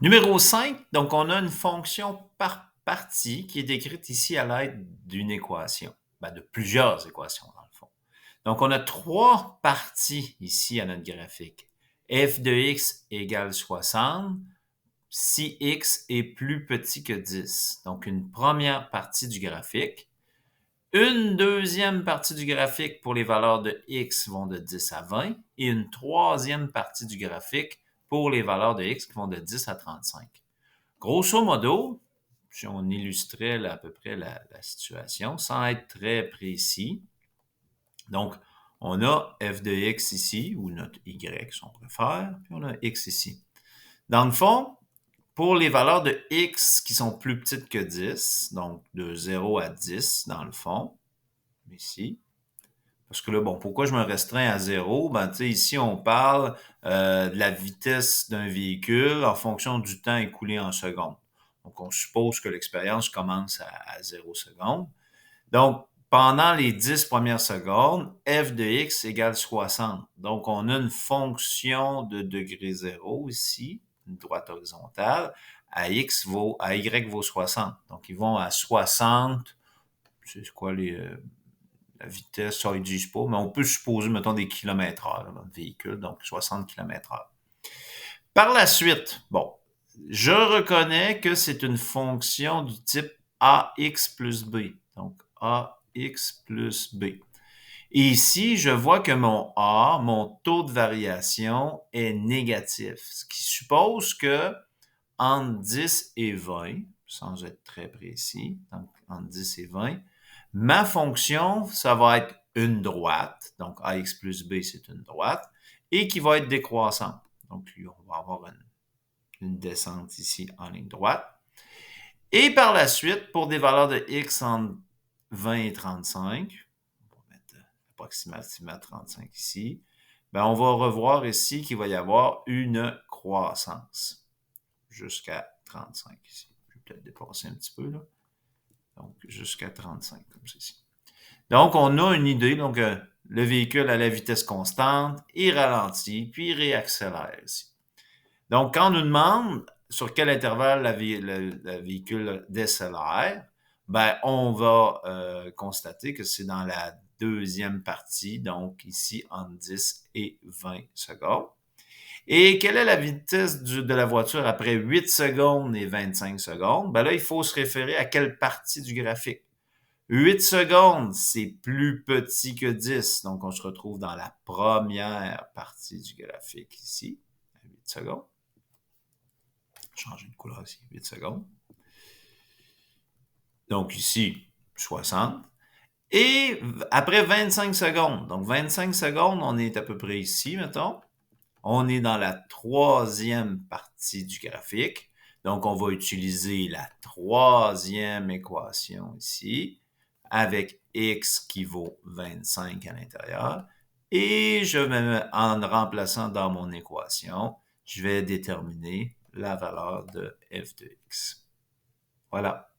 Numéro 5, donc on a une fonction par partie qui est décrite ici à l'aide d'une équation, de plusieurs équations dans le fond. Donc on a trois parties ici à notre graphique. f de x égale 60 si x est plus petit que 10. Donc une première partie du graphique. Une deuxième partie du graphique pour les valeurs de x vont de 10 à 20 et une troisième partie du graphique pour les valeurs de x qui vont de 10 à 35. Grosso modo, si on illustrait à peu près la situation, sans être très précis, donc on a f de x ici, ou notre y si on préfère, puis on a x ici. Dans le fond, pour les valeurs de x qui sont plus petites que 10, donc de 0 à 10 dans le fond, ici, parce que là, bon, pourquoi je me restreins à 0? Tu sais, ici, on parle de la vitesse d'un véhicule en fonction du temps écoulé en secondes. Donc, on suppose que l'expérience commence à 0 secondes. Donc, pendant les 10 premières secondes, f de x égale 60. Donc, on a une fonction de degré 0 ici, une droite horizontale, à y vaut 60. Donc, ils vont à 60, c'est quoi la vitesse, ça ils disent pas, mais on peut supposer, mettons, des kilomètres heure dans le véhicule, donc 60 km heure. Par la suite, bon, je reconnais que c'est une fonction du type ax plus b. Donc, ax plus b. Et ici, je vois que mon A, mon taux de variation, est négatif, ce qui suppose que entre 10 et 20, sans être très précis, donc entre 10 et 20, ma fonction, ça va être une droite, donc ax plus b, c'est une droite, et qui va être décroissante. Donc, on va avoir une descente ici en ligne droite. Et par la suite, pour des valeurs de x entre 20 et 35, on va mettre approximativement 35 ici, on va revoir ici qu'il va y avoir une croissance jusqu'à 35 ici. Je vais peut-être dépasser un petit peu, là. Donc, jusqu'à 35, comme ceci. Donc, on a une idée. Donc, le véhicule à la vitesse constante, il ralentit, puis il réaccélère ici. Donc, quand on nous demande sur quel intervalle le véhicule décélère, on va constater que c'est dans la deuxième partie, donc ici entre 10 et 20 secondes. Et quelle est la vitesse de la voiture après 8 secondes et 25 secondes? Là, il faut se référer à quelle partie du graphique. 8 secondes, c'est plus petit que 10. Donc, on se retrouve dans la première partie du graphique ici, à 8 secondes. Changer de couleur ici, 8 secondes. Donc, ici, 60. Et après 25 secondes, donc 25 secondes, on est à peu près ici, mettons. On est dans la troisième partie du graphique. Donc, on va utiliser la troisième équation ici, avec x qui vaut 25 à l'intérieur. Et en remplaçant dans mon équation, je vais déterminer la valeur de f de x. Voilà.